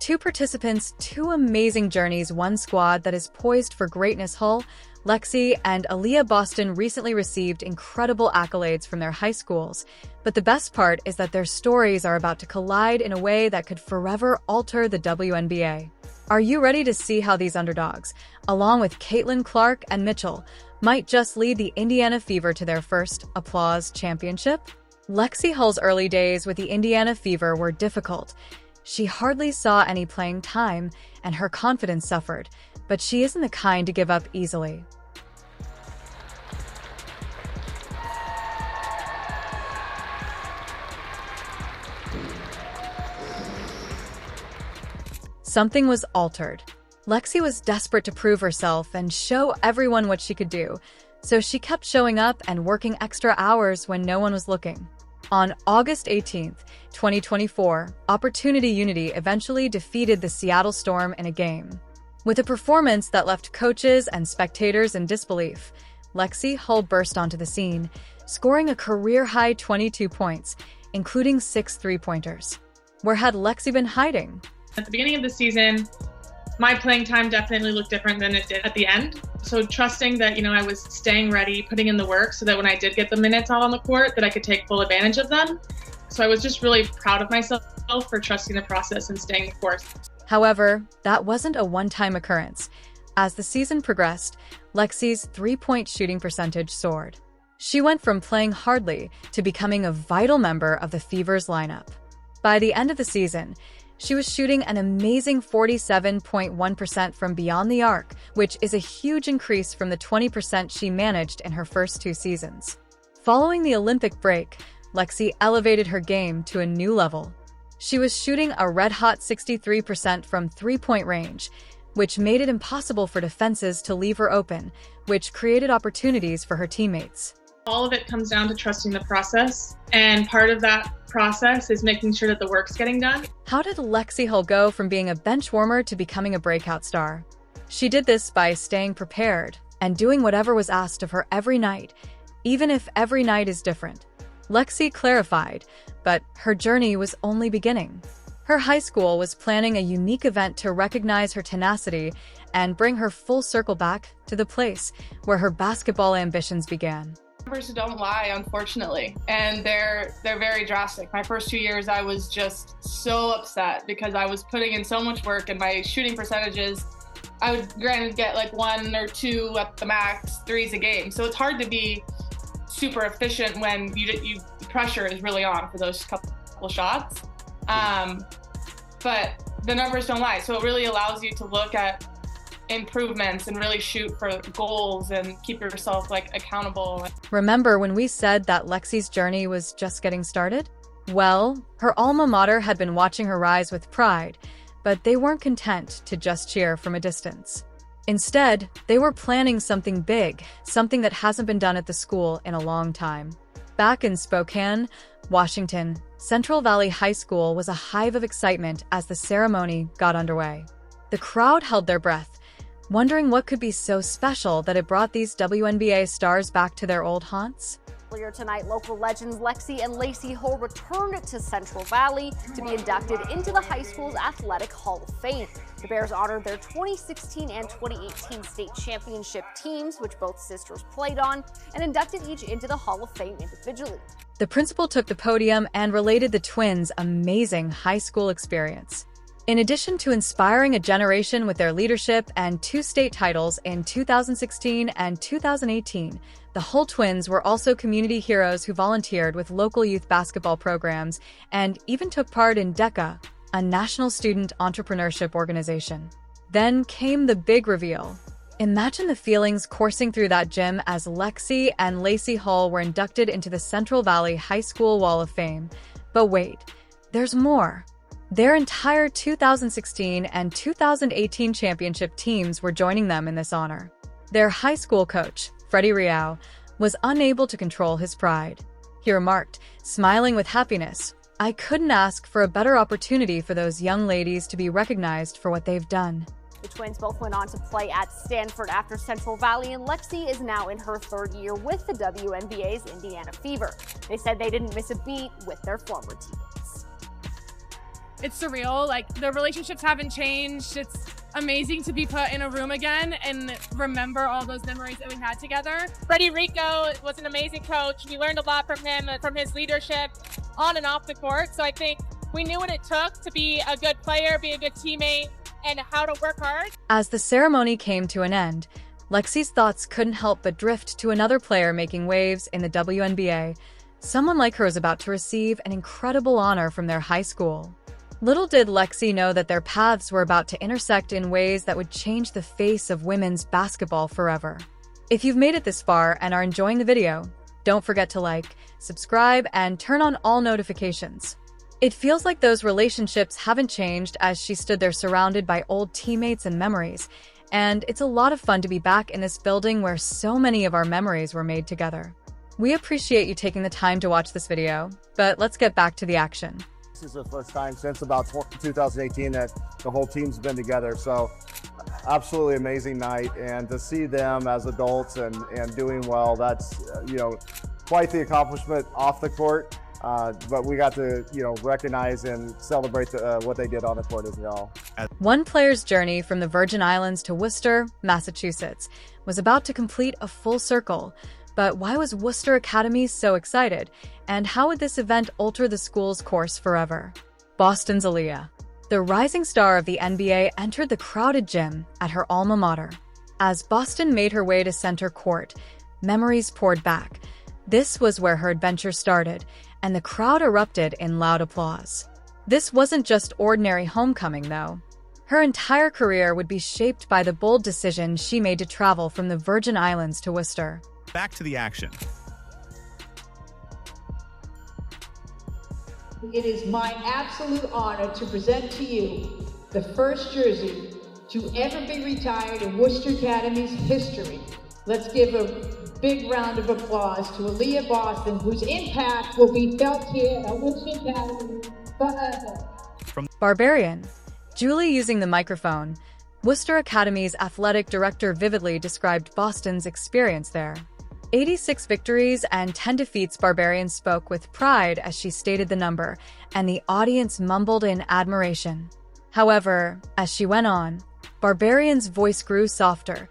two participants, two amazing journeys, one squad that is poised for greatness. Hull, Lexie, and Aliyah Boston recently received incredible accolades from their high schools, but the best part is that their stories are about to collide in a way that could forever alter the WNBA. Are you ready to see how these underdogs, along with Caitlin Clark and Mitchell, might just lead the Indiana Fever to their first applause championship? Lexie Hull's early days with the Indiana Fever were difficult. She hardly saw any playing time, and her confidence suffered, but she isn't the kind to give up easily. Something was altered. Lexie was desperate to prove herself and show everyone what she could do, so she kept showing up and working extra hours when no one was looking. On August 18, 2024, Opportunity Unity eventually defeated the Seattle Storm in a game. With a performance that left coaches and spectators in disbelief, Lexie Hull burst onto the scene, scoring a career-high 22 points, including 6 three-pointers. Where had Lexie been hiding? At the beginning of the season, my playing time definitely looked different than it did at the end. So trusting that, I was staying ready, putting in the work so that when I did get the minutes out on the court, that I could take full advantage of them. So I was just really proud of myself for trusting the process and staying the course. However, that wasn't a one-time occurrence. As the season progressed, Lexie's three-point shooting percentage soared. She went from playing hardly to becoming a vital member of the Fever's lineup. By the end of the season, she was shooting an amazing 47.1% from beyond the arc, which is a huge increase from the 20% she managed in her first 2 seasons. Following the Olympic break, Lexie elevated her game to a new level. She was shooting a red-hot 63% from three-point range, which made it impossible for defenses to leave her open, which created opportunities for her teammates. All of it comes down to trusting the process, and part of that process is making sure that the work's getting done. How did Lexie Hull go from being a bench warmer to becoming a breakout star? She did this by staying prepared and doing whatever was asked of her every night, even if every night is different. Lexie clarified, but her journey was only beginning. Her high school was planning a unique event to recognize her tenacity and bring her full circle back to the place where her basketball ambitions began. Numbers don't lie, unfortunately, and they're very drastic. My first 2 years, I was just so upset because I was putting in so much work, and my shooting percentages, I would granted get like 1 or 2 at the max threes a game. So it's hard to be super efficient when the pressure is really on for those couple shots. But the numbers don't lie, so it really allows you to look at improvements and really shoot for goals and keep yourself accountable. Remember when we said that Lexie's journey was just getting started? Well, her alma mater had been watching her rise with pride, but they weren't content to just cheer from a distance. Instead, they were planning something big, something that hasn't been done at the school in a long time. Back in Spokane, Washington, Central Valley High School was a hive of excitement as the ceremony got underway. The crowd held their breath, wondering what could be so special that it brought these WNBA stars back to their old haunts. Earlier tonight, local legends Lexie and Lacey Hull returned to Central Valley to be inducted into the high school's Athletic Hall of Fame. The Bears honored their 2016 and 2018 state championship teams, which both sisters played on, and inducted each into the Hall of Fame individually. The principal took the podium and related the twins' amazing high school experience. In addition to inspiring a generation with their leadership and 2 state titles in 2016 and 2018, the Hull twins were also community heroes who volunteered with local youth basketball programs and even took part in DECA, a national student entrepreneurship organization. Then came the big reveal. Imagine the feelings coursing through that gym as Lexie and Lacey Hull were inducted into the Central Valley High School Wall of Fame. But wait, there's more. Their entire 2016 and 2018 championship teams were joining them in this honor. Their high school coach, Freddie Riao, was unable to control his pride. He remarked, smiling with happiness, "I couldn't ask for a better opportunity for those young ladies to be recognized for what they've done." The twins both went on to play at Stanford after Central Valley, and Lexie is now in her 3rd year with the WNBA's Indiana Fever. They said they didn't miss a beat with their former teammates. it's surreal. Like, the relationships haven't changed. It's amazing to be put in a room again and remember all those memories that we had together. Freddie Rico was an amazing coach. We learned a lot from him, from his leadership on and off the court. So I think we knew what it took to be a good player, be a good teammate, and how to work hard. As the ceremony came to an end, Lexie's thoughts couldn't help but drift to another player making waves in the WNBA. Someone like her was about to receive an incredible honor from their high school. Little did Lexie know that their paths were about to intersect in ways that would change the face of women's basketball forever. If you've made it this far and are enjoying the video, don't forget to like, subscribe, and turn on all notifications. It feels like those relationships haven't changed as she stood there surrounded by old teammates and memories, and it's a lot of fun to be back in this building where so many of our memories were made together. We appreciate you taking the time to watch this video, but let's get back to the action. This is the first time since about 2018 that the whole team's been together, so absolutely amazing night, and to see them as adults and doing well, that's quite the accomplishment off the court, but we got to recognize and celebrate what they did on the court as well. One player's journey from the Virgin Islands to Worcester, Massachusetts, was about to complete a full circle. But why was Worcester Academy so excited? And how would this event alter the school's course forever? Boston's Aliyah. The rising star of the NBA entered the crowded gym at her alma mater. As Boston made her way to center court, memories poured back. This was where her adventure started, and the crowd erupted in loud applause. This wasn't just ordinary homecoming, though. Her entire career would be shaped by the bold decision she made to travel from the Virgin Islands to Worcester. Back to the action. It is my absolute honor to present to you the first jersey to ever be retired in Worcester Academy's history. Let's give a big round of applause to Aliyah Boston, whose impact will be felt here at Worcester Academy forever. Barbarian. Julie using the microphone. Worcester Academy's athletic director vividly described Boston's experience there. 86 victories and 10 defeats. Barbarian spoke with pride as she stated the number, and the audience mumbled in admiration. However, as she went on, Barbarian's voice grew softer,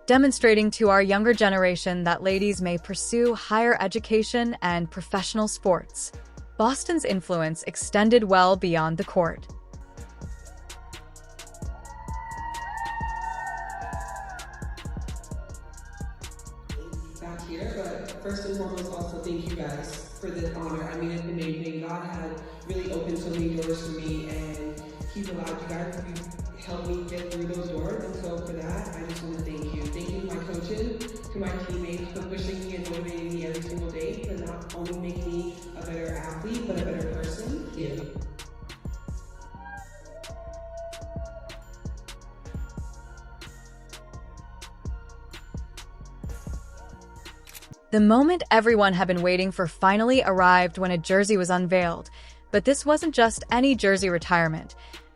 demonstrating to our younger generation that ladies may pursue higher education and professional sports. Boston's influence extended well beyond the court. Back here, but first and foremost, also thank you guys for this honor. I mean, it's amazing. God had really opened so many doors for me, and He's allowed you guys to help me get through those doors. And so for that, I just want to thank you. Thank you to my coaches, to my teammates for pushing me and motivating me every single day to not only make me a better athlete, but a better person. Thank you. The moment everyone had been waiting for finally arrived when a jersey was unveiled. But this wasn't just any jersey retirement.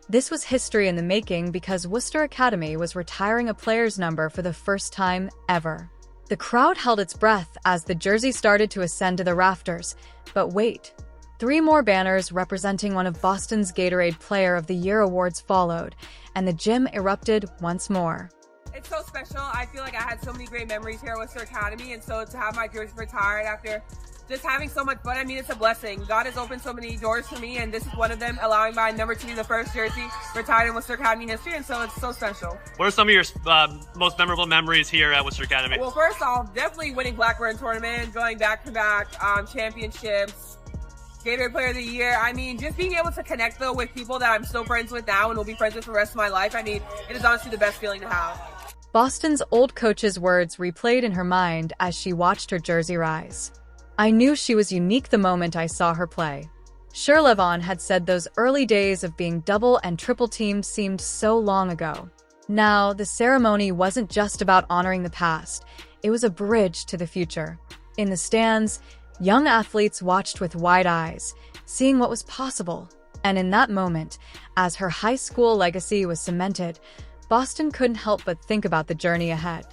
This was history in the making because Worcester Academy was retiring a player's number for the first time ever. The crowd held its breath as the jersey started to ascend to the rafters. But wait, 3 more banners representing one of Boston's Gatorade Player of the Year awards followed, and the gym erupted once more. It's so special. I feel like I had so many great memories here at Worcester Academy, and so to have my jersey retired after just having so much fun, I mean, it's a blessing. God has opened so many doors for me, and this is one of them, allowing my number to be the first jersey retired in Worcester Academy history, and so it's so special. What are some of your most memorable memories here at Worcester Academy? Well, first off, definitely winning Blackburn tournament, going back-to-back championships, Gatorade Player of the Year. I mean, just being able to connect, though, with people that I'm still friends with now and will be friends with for the rest of my life, I mean, it is honestly the best feeling to have. Boston's old coach's words replayed in her mind as she watched her jersey rise. I knew she was unique the moment I saw her play. Sherlevon had said those early days of being double and triple teamed seemed so long ago. Now, the ceremony wasn't just about honoring the past. It was a bridge to the future. In the stands, young athletes watched with wide eyes, seeing what was possible. And in that moment, as her high school legacy was cemented, Boston couldn't help but think about the journey ahead.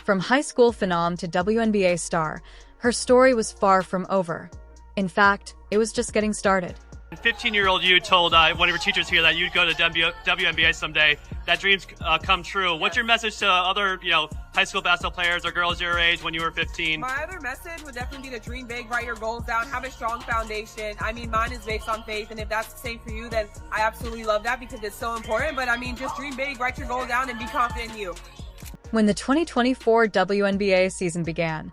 From high school phenom to WNBA star, her story was far from over. In fact, it was just getting started. 15-year-old you told one of your teachers here that you'd go to WNBA someday. That dreams come true. What's your message to other, high school basketball players or girls your age when you were 15? My other message would definitely be to dream big, write your goals down, have a strong foundation. I mean, mine is based on faith, and if that's the same for you, then I absolutely love that because it's so important. But I mean, just dream big, write your goals down, and be confident in you. When the 2024 WNBA season began,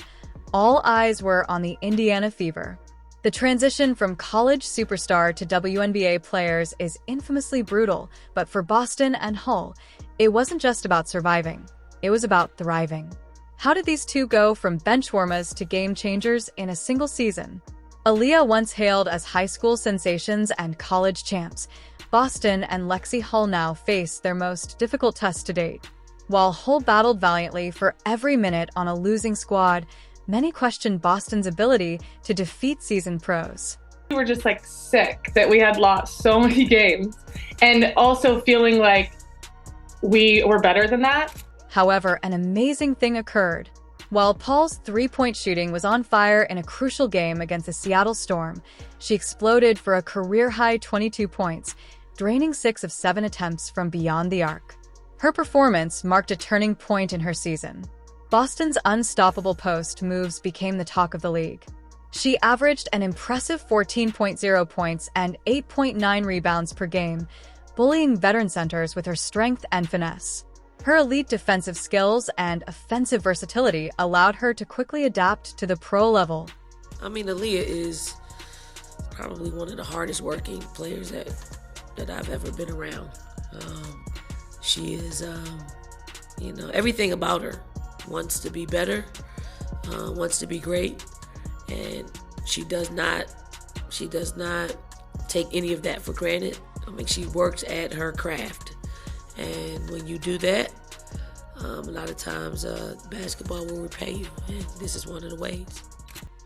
all eyes were on the Indiana Fever. The transition from college superstar to WNBA players is infamously brutal, but for Boston and Hull, it wasn't just about surviving. It was about thriving. How did these two go from bench warmers to game changers in a single season? Aliyah, once hailed as high school sensations and college champs, Boston and Lexie Hull now face their most difficult test to date. While Hull battled valiantly for every minute on a losing squad, many questioned Boston's ability to defeat seasoned pros. We were just sick that we had lost so many games and also feeling like we were better than that. However, an amazing thing occurred. While Paul's three-point shooting was on fire in a crucial game against the Seattle Storm, she exploded for a career-high 22 points, draining 6 of 7 attempts from beyond the arc. Her performance marked a turning point in her season. Boston's unstoppable post moves became the talk of the league. She averaged an impressive 14.0 points and 8.9 rebounds per game, bullying veteran centers with her strength and finesse. Her elite defensive skills and offensive versatility allowed her to quickly adapt to the pro level. I mean, Aliyah is probably one of the hardest working players that I've ever been around. She is, everything about her. Wants to be better, wants to be great, and she does not take any of that for granted. I mean, she works at her craft, and when you do that, a lot of times basketball will repay you, and this is one of the ways.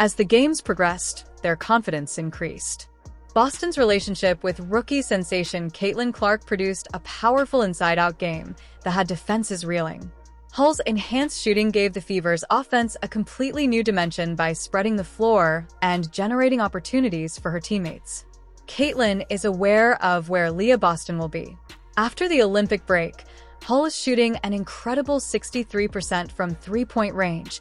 As the games progressed, their confidence increased. Boston's relationship with rookie sensation Caitlin Clark produced a powerful inside-out game that had defenses reeling. Hull's enhanced shooting gave the Fever's offense a completely new dimension by spreading the floor and generating opportunities for her teammates. Caitlin is aware of where Aliyah Boston will be. After the Olympic break, Hull is shooting an incredible 63% from three-point range,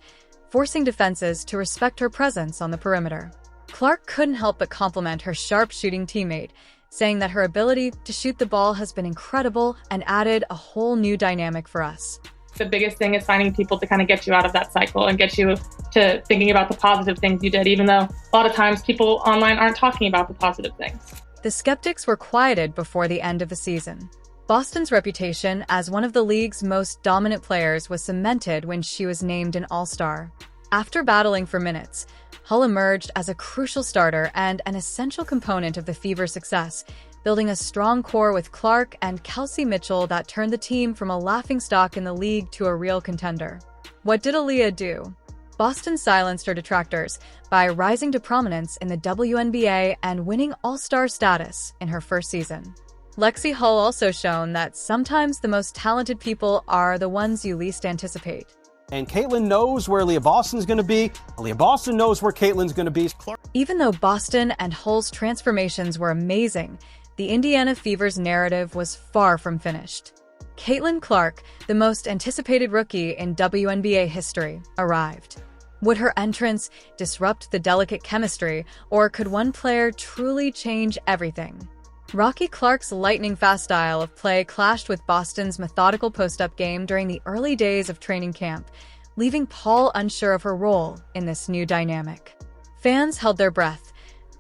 forcing defenses to respect her presence on the perimeter. Clark couldn't help but compliment her sharp shooting teammate, saying that her ability to shoot the ball has been incredible and added a whole new dynamic for us. The biggest thing is finding people to kind of get you out of that cycle and get you to thinking about the positive things you did, even though a lot of times people online aren't talking about the positive things. The skeptics were quieted before the end of the season. Boston's reputation as one of the league's most dominant players was cemented when she was named an All-Star. After battling for minutes, Hull emerged as a crucial starter and an essential component of the Fever's success, building a strong core with Clark and Kelsey Mitchell that turned the team from a laughingstock in the league to a real contender. What did Aliyah do? Boston silenced her detractors by rising to prominence in the WNBA and winning All-Star status in her first season. Lexie Hull also shown that sometimes the most talented people are the ones you least anticipate. And Caitlin knows where Aliyah Boston's going to be. Aliyah Boston knows where Caitlin's going to be. Even though Boston and Hull's transformations were amazing, the Indiana Fever's narrative was far from finished. Caitlin Clark, the most anticipated rookie in WNBA history, arrived. Would her entrance disrupt the delicate chemistry, or could one player truly change everything? Rocky Clark's lightning-fast style of play clashed with Boston's methodical post-up game during the early days of training camp, leaving Paul unsure of her role in this new dynamic. Fans held their breath,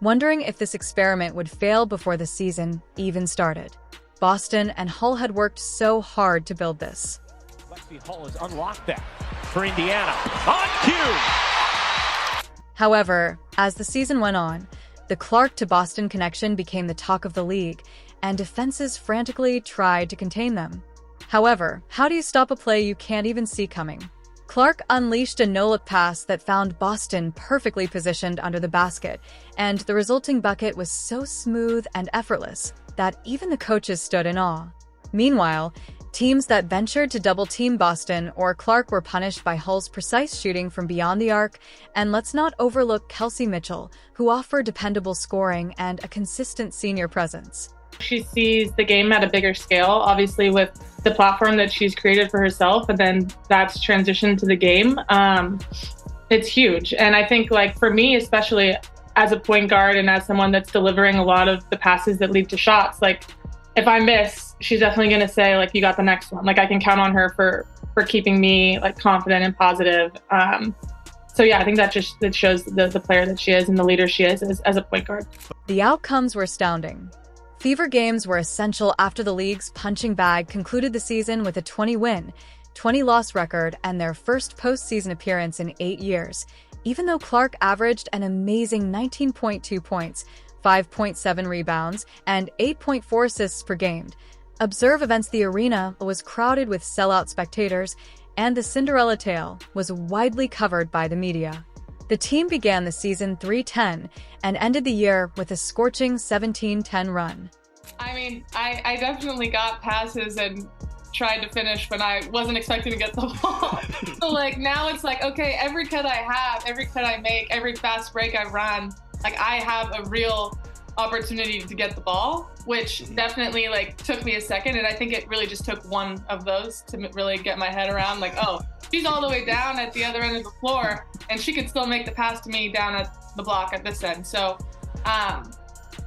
wondering if this experiment would fail before the season even started. Boston and Hull had worked so hard to build this. Lexie Hull has unlocked that for Indiana. On cue! However, as the season went on, the Clark to Boston connection became the talk of the league, and defenses frantically tried to contain them. However, how do you stop a play you can't even see coming? Clark unleashed a no-look pass that found Boston perfectly positioned under the basket, and the resulting bucket was so smooth and effortless that even the coaches stood in awe. Meanwhile, Teams that ventured to double-team Boston or Clark were punished by Hull's precise shooting from beyond the arc, and let's not overlook Kelsey Mitchell, who offered dependable scoring and a consistent senior presence. She sees the game at a bigger scale, obviously with the platform that she's created for herself, and then that's transitioned to the game. It's huge. And I think, like, for me, especially as a point guard and as someone that's delivering a lot of the passes that lead to shots, like, if I miss, she's definitely going to say, like, you got the next one. Like, I can count on her for keeping me, like, confident and positive. So yeah, I think that shows the player that she is and the leader she is as a point guard. The outcomes were astounding. Fever games were essential after the league's punching bag concluded the season with a 20-win, 20-loss record and their first postseason appearance in 8 years, even though Clark averaged an amazing 19.2 points, 5.7 rebounds, and 8.4 assists per game. Observe events. The arena was crowded with sellout spectators, and the Cinderella tale was widely covered by the media. The team began the season 3-10 and ended the year with a scorching 17-10 run. I mean, I definitely got passes and tried to finish when I wasn't expecting to get the ball. So, like, now it's like, okay, every cut I have, every cut I make, every fast break I run, like, I have a real opportunity to get the ball, which definitely, like, took me a second. And I think it really just took one of those to really get my head around, like, oh, she's all the way down at the other end of the floor and she could still make the pass to me down at the block at this end. So, I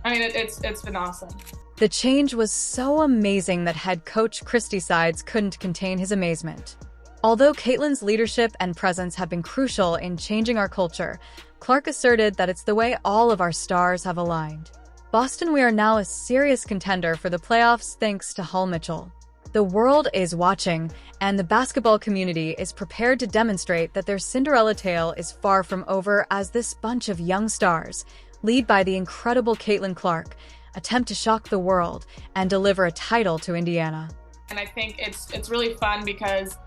mean, it's been awesome. The change was so amazing that head coach Christy Sides couldn't contain his amazement. Although Caitlin's leadership and presence have been crucial in changing our culture, Clark asserted that it's the way all of our stars have aligned. Boston, we are now a serious contender for the playoffs thanks to Hull Mitchell. The world is watching, and the basketball community is prepared to demonstrate that their Cinderella tale is far from over as this bunch of young stars, led by the incredible Caitlin Clark, attempt to shock the world and deliver a title to Indiana. And I think it's really fun because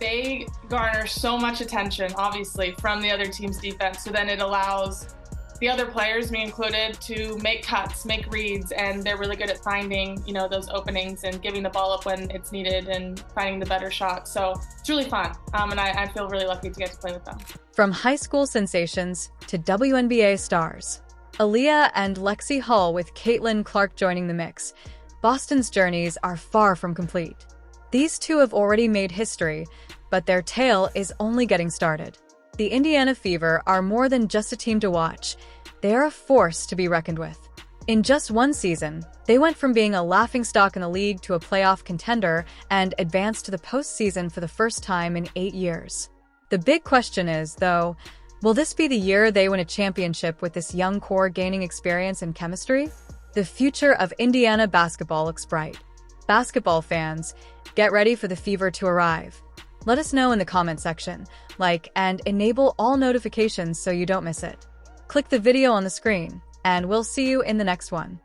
they garner so much attention, obviously, from the other team's defense. So then it allows the other players, me included, to make cuts, make reads, and they're really good at finding, you know, those openings and giving the ball up when it's needed and finding the better shot. So it's really fun, and I feel really lucky to get to play with them. From high school sensations to WNBA stars, Aliyah and Lexie Hull with Caitlin Clark joining the mix, Boston's journeys are far from complete. These two have already made history, but their tale is only getting started. The Indiana Fever are more than just a team to watch. They are a force to be reckoned with. In just one season, they went from being a laughingstock in the league to a playoff contender and advanced to the postseason for the first time in 8 years. The big question is, though, will this be the year they win a championship with this young core gaining experience and chemistry? The future of Indiana basketball looks bright. Basketball fans, get ready for the Fever to arrive. Let us know in the comment section, like and enable all notifications so you don't miss it. Click the video on the screen, and we'll see you in the next one.